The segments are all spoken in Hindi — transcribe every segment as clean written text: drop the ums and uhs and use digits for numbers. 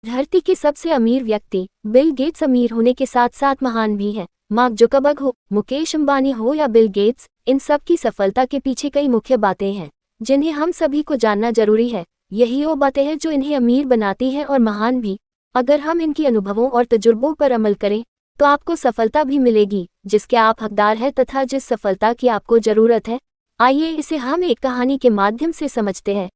धरती के सबसे अमीर व्यक्ति बिल गेट्स अमीर होने के साथ साथ महान भी हैं। मार्क जुकरबर्ग हो, मुकेश अंबानी हो या बिल गेट्स, इन सब की सफलता के पीछे कई मुख्य बातें हैं जिन्हें हम सभी को जानना जरूरी है। यही वो बातें हैं जो इन्हें अमीर बनाती हैं और महान भी। अगर हम इनके अनुभवों और तजुर्बों पर अमल करें तो आपको सफलता भी मिलेगी जिसके आप हकदार हैं तथा जिस सफलता की आपको जरूरत है। आइए इसे हम एक कहानी के माध्यम से समझते हैं।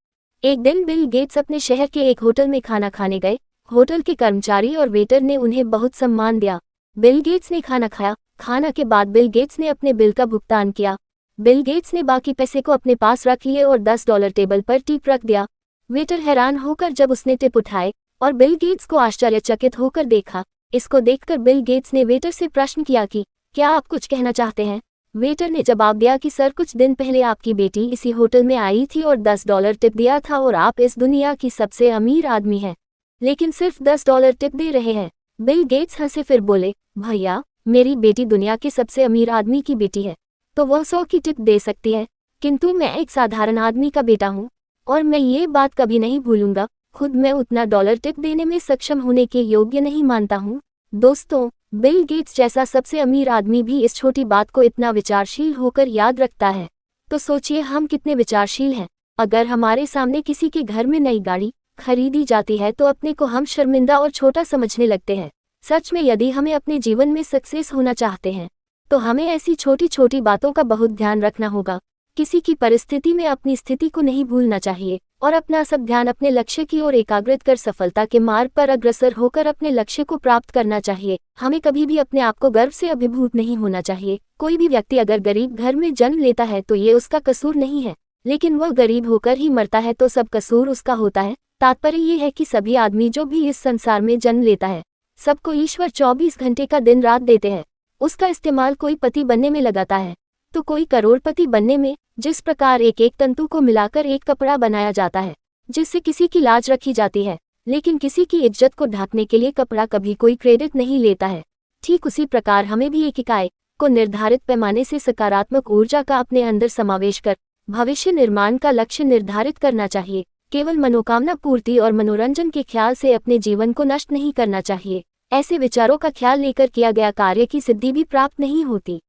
एक दिन बिल गेट्स अपने शहर के एक होटल में खाना खाने गए। होटल के कर्मचारी और वेटर ने उन्हें बहुत सम्मान दिया। बिल गेट्स ने खाना खाया। खाना के बाद बिल गेट्स ने अपने बिल का भुगतान किया। बिल गेट्स ने बाकी पैसे को अपने पास रख लिए और $10 टेबल पर टिप रख दिया। वेटर हैरान होकर जब उसने टिप उठाए और बिल गेट्स को आश्चर्यचकित होकर देखा। इसको देखकर बिल गेट्स ने वेटर से प्रश्न किया कि क्या आप कुछ कहना चाहते हैं। वेटर ने जवाब दिया कि सर, कुछ दिन पहले आपकी बेटी इसी होटल में आई थी और $10 टिप दिया था और आप इस दुनिया की सबसे अमीर आदमी हैं, लेकिन सिर्फ $10 टिप दे रहे हैं। बिल गेट्स हंसे फिर बोले, भैया, मेरी बेटी दुनिया के सबसे अमीर आदमी की बेटी है तो वह 100 की टिप दे सकती है, किंतु मैं एक साधारण आदमी का बेटा हूँ और मैं ये बात कभी नहीं भूलूंगा। खुद मैं उतना डॉलर टिप देने में सक्षम होने के योग्य नहीं मानता हूँ। दोस्तों, बिल गेट्स जैसा सबसे अमीर आदमी भी इस छोटी बात को इतना विचारशील होकर याद रखता है, तो सोचिए हम कितने विचारशील हैं। अगर हमारे सामने किसी के घर में नई गाड़ी खरीदी जाती है तो अपने को हम शर्मिंदा और छोटा समझने लगते हैं। सच में यदि हमें अपने जीवन में सक्सेस होना चाहते हैं तो हमें ऐसी छोटी छोटी बातों का बहुत ध्यान रखना होगा। किसी की परिस्थिति में अपनी स्थिति को नहीं भूलना चाहिए और अपना सब ध्यान अपने लक्ष्य की ओर एकाग्रित कर सफलता के मार्ग पर अग्रसर होकर अपने लक्ष्य को प्राप्त करना चाहिए। हमें कभी भी अपने आप को गर्व से अभिभूत नहीं होना चाहिए। कोई भी व्यक्ति अगर गरीब घर में जन्म लेता है तो ये उसका कसूर नहीं है, लेकिन वह गरीब होकर ही मरता है तो सब कसूर उसका होता है। तात्पर्य ये है कि सभी आदमी जो भी इस संसार में जन्म लेता है, सबको ईश्वर 24 घंटे का दिन रात देते हैं। उसका इस्तेमाल कोई पति बनने में लगाता है तो कोई करोड़पति बनने में। जिस प्रकार एक एक तंतु को मिलाकर एक कपड़ा बनाया जाता है जिससे किसी की लाज रखी जाती है, लेकिन किसी की इज्जत को ढकने के लिए कपड़ा कभी कोई क्रेडिट नहीं लेता है, ठीक उसी प्रकार हमें भी एक इकाई को निर्धारित पैमाने से सकारात्मक ऊर्जा का अपने अंदर समावेश कर भविष्य निर्माण का लक्ष्य निर्धारित करना चाहिए। केवल मनोकामना पूर्ति और मनोरंजन के ख्याल से अपने जीवन को नष्ट नहीं करना चाहिए। ऐसे विचारों का ख्याल लेकर किया गया कार्य की सिद्धि भी प्राप्त नहीं होती।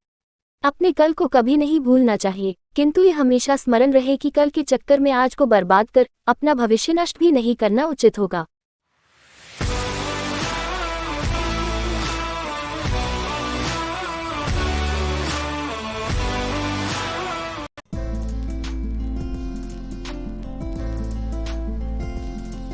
अपने कल को कभी नहीं भूलना चाहिए, किंतु ये हमेशा स्मरण रहे कि कल के चक्कर में आज को बर्बाद कर अपना भविष्य नष्ट भी नहीं करना उचित होगा।